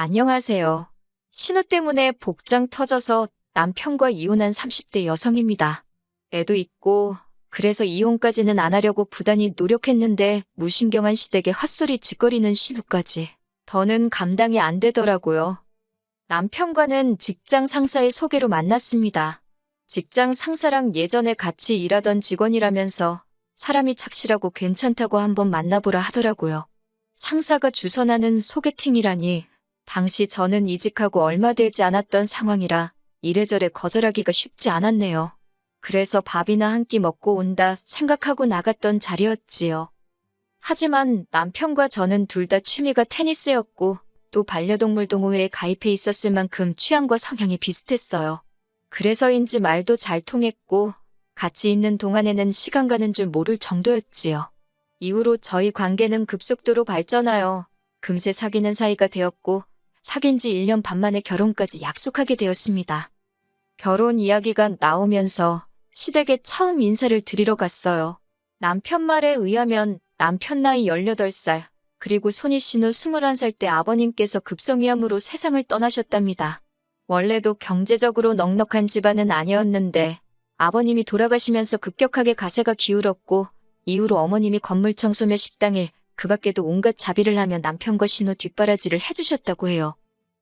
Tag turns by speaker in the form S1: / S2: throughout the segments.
S1: 안녕하세요. 신우 때문에 복장 터져서 남편과 이혼한 30대 여성입니다. 애도 있고, 그래서 이혼까지는 안 하려고 부단히 노력했는데 무신경한 시댁에 헛소리 짓거리는 신우까지. 더는 감당이 안 되더라고요. 남편과는 직장 상사의 소개로 만났습니다. 직장 상사랑 예전에 같이 일하던 직원이라면서 사람이 착실하고 괜찮다고 한번 만나보라 하더라고요. 상사가 주선하는 소개팅이라니, 당시 저는 이직하고 얼마 되지 않았던 상황이라 이래저래 거절하기가 쉽지 않았네요. 그래서 밥이나 한 끼 먹고 온다 생각하고 나갔던 자리였지요. 하지만 남편과 저는 둘 다 취미가 테니스였고 또 반려동물 동호회에 가입해 있었을 만큼 취향과 성향이 비슷했어요. 그래서인지 말도 잘 통했고 같이 있는 동안에는 시간 가는 줄 모를 정도였지요. 이후로 저희 관계는 급속도로 발전하여 금세 사귀는 사이가 되었고 사귄 지 1년 반 만에 결혼까지 약속하게 되었습니다. 결혼 이야기가 나오면서 시댁에 처음 인사를 드리러 갔어요. 남편 말에 의하면 남편 나이 18살, 그리고 손희 씨는 21살 때 아버님께서 급성위암으로 세상을 떠나셨답니다. 원래도 경제적으로 넉넉한 집안은 아니었는데 아버님이 돌아가시면서 급격하게 가세가 기울었고 이후로 어머님이 건물 청소며 식당일, 그 밖에도 온갖 자비를 하며 남편과 신우 뒷바라지를 해주셨다고 해요.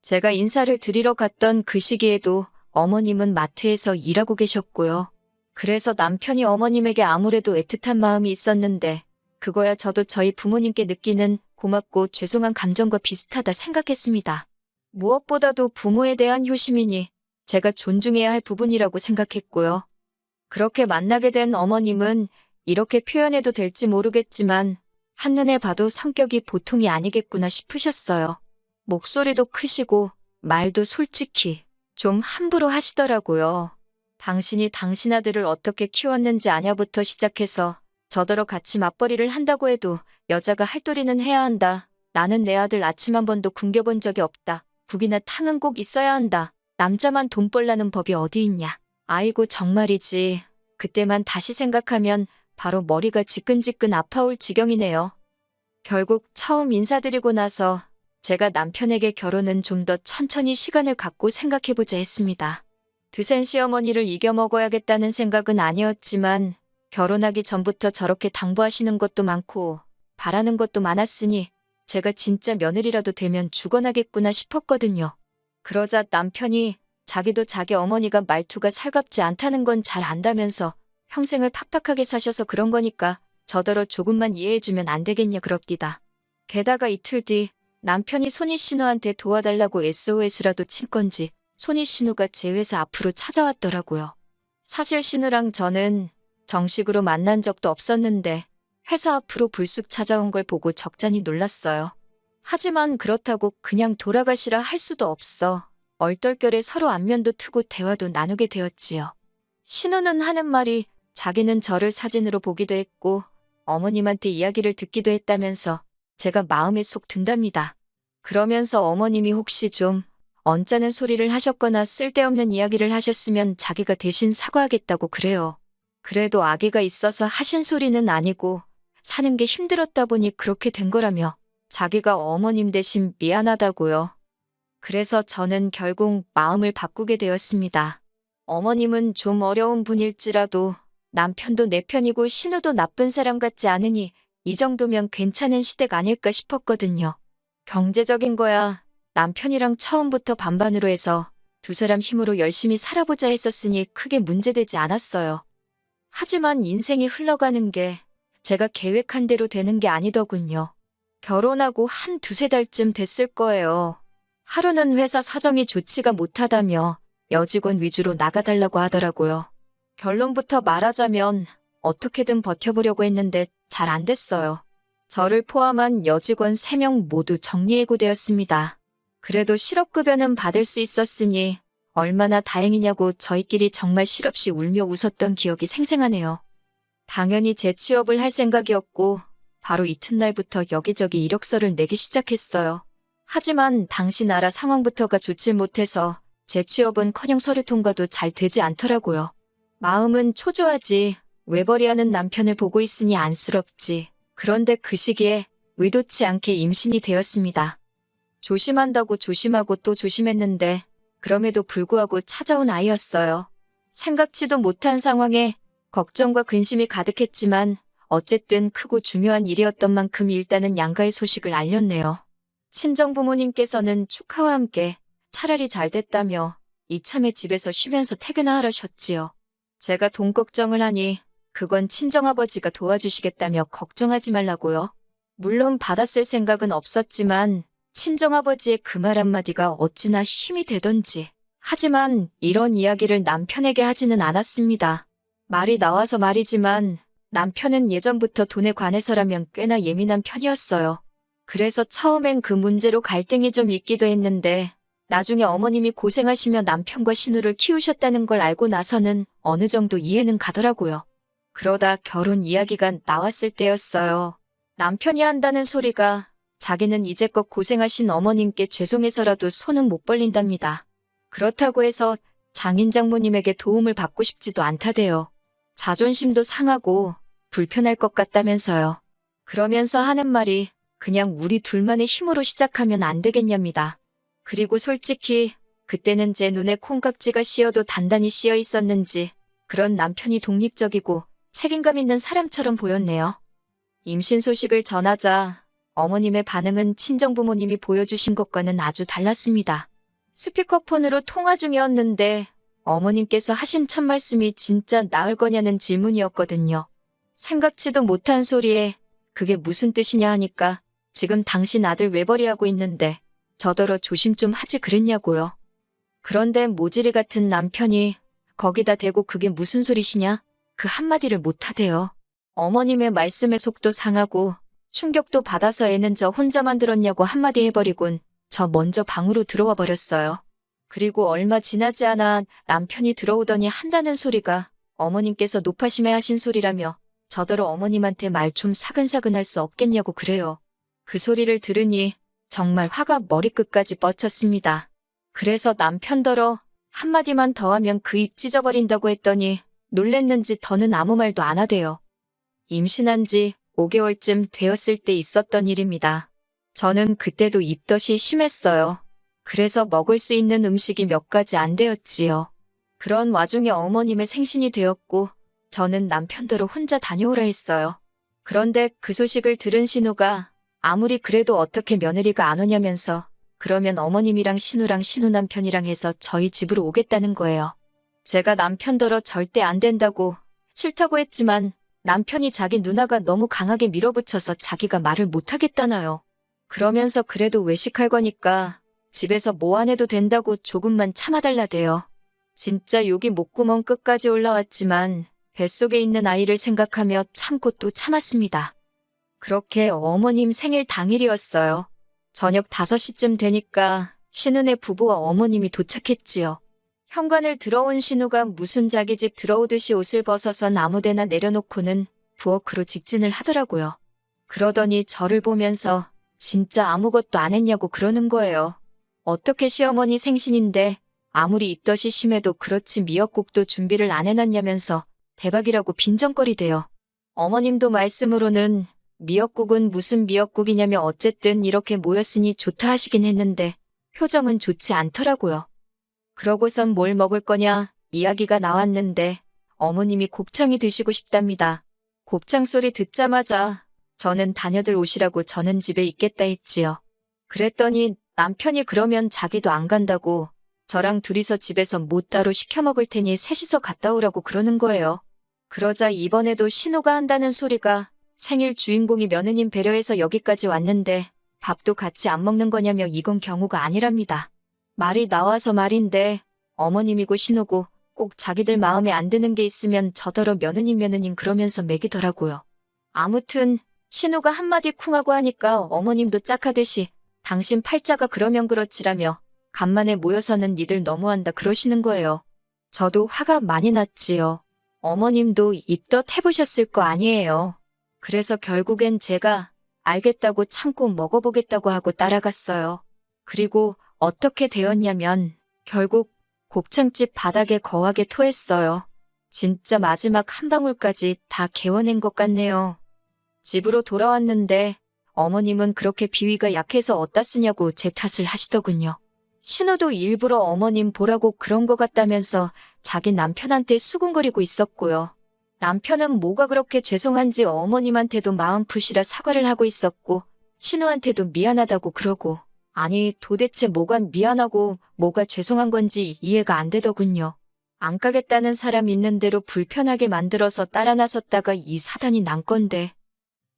S1: 제가 인사를 드리러 갔던 그 시기에도 어머님은 마트에서 일하고 계셨고요. 그래서 남편이 어머님에게 아무래도 애틋한 마음이 있었는데 그거야 저도 저희 부모님께 느끼는 고맙고 죄송한 감정과 비슷하다 생각했습니다. 무엇보다도 부모에 대한 효심이니 제가 존중해야 할 부분이라고 생각했고요. 그렇게 만나게 된 어머님은 이렇게 표현해도 될지 모르겠지만 한눈에 봐도 성격이 보통이 아니겠구나 싶으셨어요. 목소리도 크시고 말도 솔직히 좀 함부로 하시더라고요. 당신이 당신 아들을 어떻게 키웠는지 아냐부터 시작해서 저더러 같이 맞벌이를 한다고 해도 여자가 할도리는 해야 한다. 나는 내 아들 아침 한 번도 굶겨본 적이 없다. 국이나 탕은 꼭 있어야 한다. 남자만 돈 벌라는 법이 어디 있냐. 아이고 정말이지. 그때만 다시 생각하면 바로 머리가 지끈지끈 아파올 지경이네요. 결국 처음 인사드리고 나서 제가 남편에게 결혼은 좀 더 천천히 시간을 갖고 생각해보자 했습니다. 드센 시어머니를 이겨먹어야겠다는 생각은 아니었지만 결혼하기 전부터 저렇게 당부하시는 것도 많고 바라는 것도 많았으니 제가 진짜 며느리라도 되면 죽어나겠구나 싶었거든요. 그러자 남편이 자기도 자기 어머니가 말투가 살갑지 않다는 건 잘 안다면서 평생을 팍팍하게 사셔서 그런 거니까 저더러 조금만 이해해주면 안 되겠냐 그럽디다. 게다가 이틀 뒤 남편이 손희 신우한테 도와달라고 SOS라도 친 건지 손희 신우가 제 회사 앞으로 찾아왔더라고요. 사실 신우랑 저는 정식으로 만난 적도 없었는데 회사 앞으로 불쑥 찾아온 걸 보고 적잖이 놀랐어요. 하지만 그렇다고 그냥 돌아가시라 할 수도 없어. 얼떨결에 서로 안면도 트고 대화도 나누게 되었지요. 신우는 하는 말이 자기는 저를 사진으로 보기도 했고 어머님한테 이야기를 듣기도 했다면서 제가 마음에 쏙 든답니다. 그러면서 어머님이 혹시 좀 언짢은 소리를 하셨거나 쓸데없는 이야기를 하셨으면 자기가 대신 사과하겠다고 그래요. 그래도 아기가 있어서 하신 소리는 아니고 사는 게 힘들었다 보니 그렇게 된 거라며 자기가 어머님 대신 미안하다고요. 그래서 저는 결국 마음을 바꾸게 되었습니다. 어머님은 좀 어려운 분일지라도 남편도 내 편이고 신우도 나쁜 사람 같지 않으니 이 정도면 괜찮은 시댁 아닐까 싶었거든요. 경제적인 거야 남편이랑 처음부터 반반으로 해서 두 사람 힘으로 열심히 살아보자 했었으니 크게 문제되지 않았어요. 하지만 인생이 흘러가는 게 제가 계획한 대로 되는 게 아니더군요. 결혼하고 한 두세 달쯤 됐을 거예요. 하루는 회사 사정이 좋지가 못하다며 여직원 위주로 나가달라고 하더라고요. 결론부터 말하자면 어떻게든 버텨보려고 했는데 잘 안 됐어요. 저를 포함한 여직원 3명 모두 정리해고되었습니다. 그래도 실업급여는 받을 수 있었으니 얼마나 다행이냐고 저희끼리 정말 실없이 울며 웃었던 기억이 생생하네요. 당연히 재취업을 할 생각이었고 바로 이튿날부터 여기저기 이력서를 내기 시작했어요. 하지만 당시 나라 상황부터가 좋지 못해서 재취업은커녕 서류 통과도 잘 되지 않더라고요. 마음은 초조하지. 외벌이하는 남편을 보고 있으니 안쓰럽지. 그런데 그 시기에 의도치 않게 임신이 되었습니다. 조심한다고 조심하고 또 조심했는데 그럼에도 불구하고 찾아온 아이였어요. 생각지도 못한 상황에 걱정과 근심이 가득했지만 어쨌든 크고 중요한 일이었던 만큼 일단은 양가의 소식을 알렸네요. 친정 부모님께서는 축하와 함께 차라리 잘 됐다며 이참에 집에서 쉬면서 퇴근하라셨지요. 제가 돈 걱정을 하니 그건 친정아버지가 도와주시겠다며 걱정하지 말라고요. 물론 받았을 생각은 없었지만 친정아버지의 그 말 한마디가 어찌나 힘이 되던지. 하지만 이런 이야기를 남편에게 하지는 않았습니다. 말이 나와서 말이지만 남편은 예전부터 돈에 관해서라면 꽤나 예민한 편이었어요. 그래서 처음엔 그 문제로 갈등이 좀 있기도 했는데 나중에 어머님이 고생하시며 남편과 신우를 키우셨다는 걸 알고 나서는 어느 정도 이해는 가더라고요. 그러다 결혼 이야기가 나왔을 때였어요. 남편이 한다는 소리가 자기는 이제껏 고생하신 어머님께 죄송해서라도 손은 못 벌린답니다. 그렇다고 해서 장인 장모님에게 도움을 받고 싶지도 않다대요. 자존심도 상하고 불편할 것 같다면서요. 그러면서 하는 말이 그냥 우리 둘만의 힘으로 시작하면 안 되겠냐입니다. 그리고 솔직히 그때는 제 눈에 콩깍지가 씌어도 단단히 씌어 있었는지 그런 남편이 독립적이고 책임감 있는 사람처럼 보였네요. 임신 소식을 전하자 어머님의 반응은 친정부모님이 보여주신 것과는 아주 달랐습니다. 스피커폰으로 통화 중이었는데 어머님께서 하신 첫 말씀이 진짜 나을 거냐는 질문이었거든요. 생각지도 못한 소리에 그게 무슨 뜻이냐 하니까 지금 당신 아들 외벌이하고 있는데 저더러 조심 좀 하지 그랬냐고요. 그런데 모질이 같은 남편이 거기다 대고 그게 무슨 소리시냐? 그 한마디를 못하대요. 어머님의 말씀에 속도 상하고 충격도 받아서 애는 저 혼자만 들었냐고 한마디 해버리곤 저 먼저 방으로 들어와 버렸어요. 그리고 얼마 지나지 않아 남편이 들어오더니 한다는 소리가 어머님께서 노파심에 하신 소리라며 저더러 어머님한테 말 좀 사근사근 할 수 없겠냐고 그래요. 그 소리를 들으니 정말 화가 머리끝까지 뻗쳤습니다. 그래서 남편더러 한마디만 더 하면 그 입 찢어버린다고 했더니 놀랬는지 더는 아무 말도 안 하대요. 임신한 지 5개월쯤 되었을 때 있었던 일입니다. 저는 그때도 입덧이 심했어요. 그래서 먹을 수 있는 음식이 몇 가지 안 되었지요. 그런 와중에 어머님의 생신이 되었고 저는 남편더러 혼자 다녀오라 했어요. 그런데 그 소식을 들은 신우가 아무리 그래도 어떻게 며느리가 안 오냐면서 그러면 어머님이랑 신우랑 신우 남편이랑 해서 저희 집으로 오겠다는 거예요. 제가 남편더러 절대 안 된다고 싫다고 했지만 남편이 자기 누나가 너무 강하게 밀어붙여서 자기가 말을 못하겠다나요. 그러면서 그래도 외식할 거니까 집에서 뭐 안 해도 된다고 조금만 참아달라대요. 진짜 욕이 목구멍 끝까지 올라왔지만 뱃속에 있는 아이를 생각하며 참고 또 참았습니다. 그렇게 어머님 생일 당일이었어요. 저녁 5시쯤 되니까 신우네 부부와 어머님이 도착했지요. 현관을 들어온 신우가 무슨 자기 집 들어오듯이 옷을 벗어서 아무데나 내려놓고는 부엌으로 직진을 하더라고요. 그러더니 저를 보면서 진짜 아무것도 안 했냐고 그러는 거예요. 어떻게 시어머니 생신인데 아무리 입덧이 심해도 그렇지 미역국도 준비를 안 해놨냐면서 대박이라고 빈정거리대요. 어머님도 말씀으로는 미역국은 무슨 미역국이냐며 어쨌든 이렇게 모였으니 좋다 하시긴 했는데 표정은 좋지 않더라고요. 그러고선 뭘 먹을 거냐 이야기가 나왔는데 어머님이 곱창이 드시고 싶답니다. 곱창 소리 듣자마자 저는 다녀들 오시라고 저는 집에 있겠다 했지요. 그랬더니 남편이 그러면 자기도 안 간다고 저랑 둘이서 집에서 뭐 따로 시켜 먹을 테니 셋이서 갔다 오라고 그러는 거예요. 그러자 이번에도 신우가 한다는 소리가 생일 주인공이 며느님 배려해서 여기까지 왔는데 밥도 같이 안 먹는 거냐며 이건 경우가 아니랍니다. 말이 나와서 말인데 어머님이고 신우고 꼭 자기들 마음에 안 드는 게 있으면 저더러 며느님 그러면서 매기더라고요. 아무튼 신우가 한마디 쿵하고 하니까 어머님도 짝하듯이 당신 팔자가 그러면 그렇지라며 간만에 모여서는 니들 너무한다 그러시는 거예요. 저도 화가 많이 났지요. 어머님도 입덧 해보셨을 거 아니에요. 그래서 결국엔 제가 알겠다고 참고 먹어보겠다고 하고 따라갔어요. 그리고 어떻게 되었냐면 결국 곱창집 바닥에 거하게 토했어요. 진짜 마지막 한 방울까지 다 개워낸 것 같네요. 집으로 돌아왔는데 어머님은 그렇게 비위가 약해서 어디다 쓰냐고 제 탓을 하시더군요. 신우도 일부러 어머님 보라고 그런 것 같다면서 자기 남편한테 수군거리고 있었고요. 남편은 뭐가 그렇게 죄송한지 어머님한테도 마음 푸시라 사과를 하고 있었고 신우한테도 미안하다고 그러고 아니 도대체 뭐가 미안하고 뭐가 죄송한 건지 이해가 안 되더군요. 안 가겠다는 사람 있는 대로 불편하게 만들어서 따라 나섰다가 이 사단이 난 건데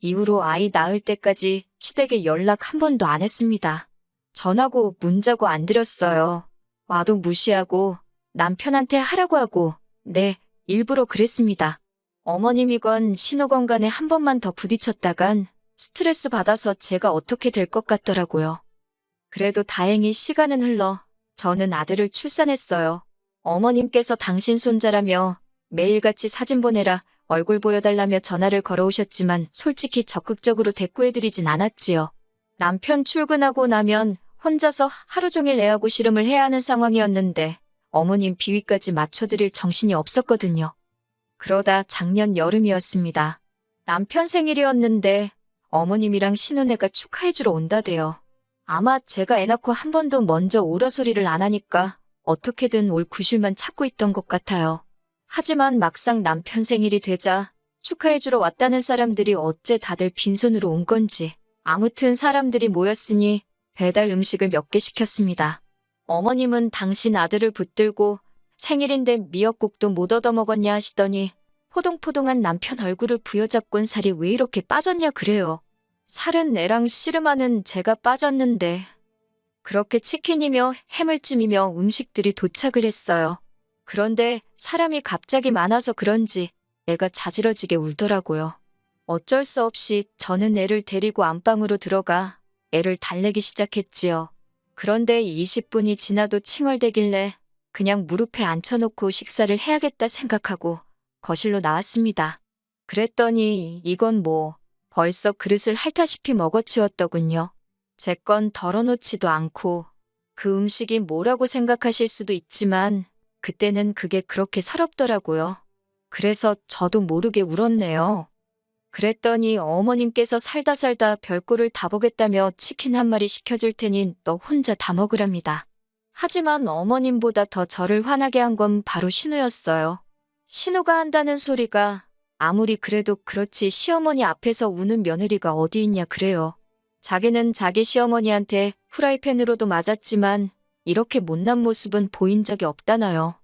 S1: 이후로 아이 낳을 때까지 시댁에 연락 한 번도 안 했습니다. 전화고 문자고 안 드렸어요. 와도 무시하고 남편한테 하라고 하고 네, 일부러 그랬습니다. 어머님이건 신우건 간에 한 번만 더 부딪혔다간 스트레스 받아서 제가 어떻게 될 것 같더라고요. 그래도 다행히 시간은 흘러 저는 아들을 출산했어요. 어머님께서 당신 손자라며 매일같이 사진 보내라 얼굴 보여달라며 전화를 걸어오셨지만 솔직히 적극적으로 대꾸해드리진 않았지요. 남편 출근하고 나면 혼자서 하루 종일 애하고 씨름을 해야 하는 상황이었는데 어머님 비위까지 맞춰드릴 정신이 없었거든요. 그러다 작년 여름이었습니다. 남편 생일이었는데 어머님이랑 신혼애가 축하해주러 온다대요. 아마 제가 애 낳고 한 번도 먼저 오라 소리를 안 하니까 어떻게든 올 구실만 찾고 있던 것 같아요. 하지만 막상 남편 생일이 되자 축하해주러 왔다는 사람들이 어째 다들 빈손으로 온 건지 아무튼 사람들이 모였으니 배달 음식을 몇 개 시켰습니다. 어머님은 당신 아들을 붙들고 생일인데 미역국도 못 얻어먹었냐 하시더니 포동포동한 남편 얼굴을 부여잡곤 살이 왜 이렇게 빠졌냐 그래요. 살은 애랑 씨름하는 제가 빠졌는데 그렇게 치킨이며 해물찜이며 음식들이 도착을 했어요. 그런데 사람이 갑자기 많아서 그런지 애가 자지러지게 울더라고요. 어쩔 수 없이 저는 애를 데리고 안방으로 들어가 애를 달래기 시작했지요. 그런데 20분이 지나도 칭얼대길래 그냥 무릎에 앉혀놓고 식사를 해야겠다 생각하고 거실로 나왔습니다. 그랬더니 이건 뭐 벌써 그릇을 핥다시피 먹어치웠더군요. 제 건 덜어놓지도 않고 그 음식이 뭐라고 생각하실 수도 있지만 그때는 그게 그렇게 서럽더라고요. 그래서 저도 모르게 울었네요. 그랬더니 어머님께서 살다 별꼴을 다 보겠다며 치킨 한 마리 시켜줄 테니 너 혼자 다 먹으랍니다. 하지만 어머님보다 더 저를 화나게 한 건 바로 신우였어요. 신우가 한다는 소리가 아무리 그래도 그렇지 시어머니 앞에서 우는 며느리가 어디 있냐 그래요. 자기는 자기 시어머니한테 후라이팬으로도 맞았지만 이렇게 못난 모습은 보인 적이 없다나요.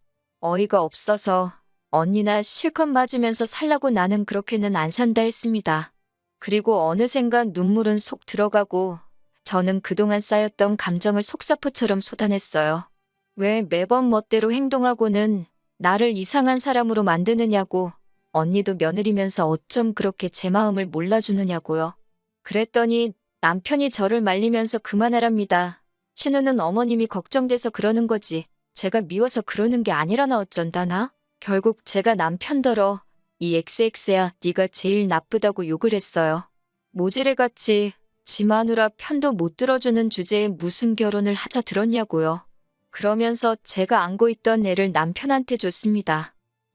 S1: 어이가 없어서 언니나 실컷 맞으면서 살라고 나는 그렇게는 안 산다 했습니다. 그리고 어느샌가 눈물은 속 들어가고 저는 그동안 쌓였던 감정을 속사포처럼 쏟아냈어요. 왜 매번 멋대로 행동하고는 나를 이상한 사람으로 만드느냐고 언니도 며느리면서 어쩜 그렇게 제 마음을 몰라주느냐고요. 그랬더니 남편이 저를 말리면서 그만하랍니다. 신우는 어머님이 걱정돼서 그러는 거지 제가 미워서 그러는 게 아니라나 어쩐다나? 결국 제가 남편더러 이 XX야 네가 제일 나쁘다고 욕을 했어요. 모지레같이 지 마누라 편도 못 들어주는 주제에 무슨 결혼을 하자 들었냐고요. 그러면서 제가 안고 있던 애를 남편한테 줬습니다.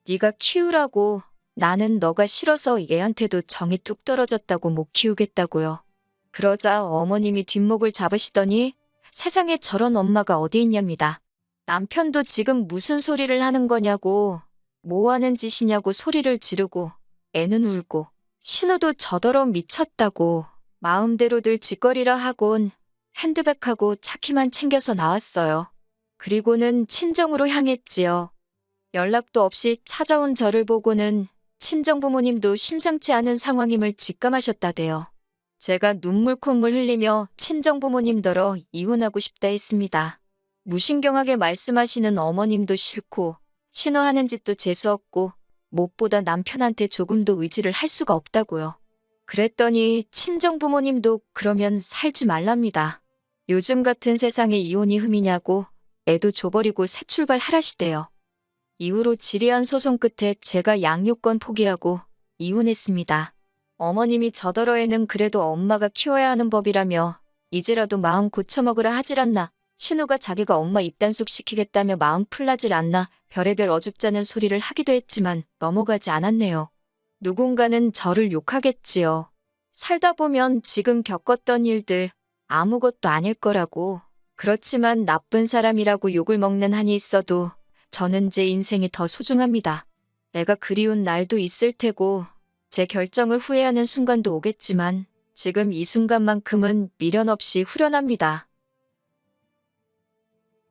S1: 네가 키우라고 나는 너가 싫어서 얘한테도 정이 뚝 떨어졌다고 못 키우겠다고요. 그러자 어머님이 뒷목을 잡으시더니 세상에 저런 엄마가 어디 있냐입니다. 남편도 지금 무슨 소리를 하는 거냐고 뭐 하는 짓이냐고 소리를 지르고 애는 울고 신우도 저더러 미쳤다고 마음대로들 짓거리라 하곤 핸드백하고 차키만 챙겨서 나왔어요. 그리고는 친정으로 향했지요. 연락도 없이 찾아온 저를 보고는 친정 부모님도 심상치 않은 상황임을 직감하셨다대요. 제가 눈물 콧물 흘리며 친정 부모님더러 이혼하고 싶다 했습니다. 무신경하게 말씀하시는 어머님도 싫고 신우하는 짓도 재수없고 무엇보다 남편한테 조금도 의지를 할 수가 없다고요. 그랬더니 친정 부모님도 그러면 살지 말랍니다. 요즘 같은 세상에 이혼이 흠이냐고 애도 줘버리고 새 출발하라시대요. 이후로 지리한 소송 끝에 제가 양육권 포기하고 이혼했습니다. 어머님이 저더러 애는 그래도 엄마가 키워야 하는 법이라며 이제라도 마음 고쳐먹으라 하질 않나 신우가 자기가 엄마 입단속 시키겠다며 마음 풀나질 않나 별의별 어줍잖은 소리를 하기도 했지만 넘어가지 않았네요. 누군가는 저를 욕하겠지요. 살다 보면 지금 겪었던 일들 아무것도 아닐 거라고. 그렇지만 나쁜 사람이라고 욕을 먹는 한이 있어도 저는 제 인생이 더 소중합니다. 애가 그리운 날도 있을 테고 제 결정을 후회하는 순간도 오겠지만 지금 이 순간만큼은 미련 없이 후련합니다.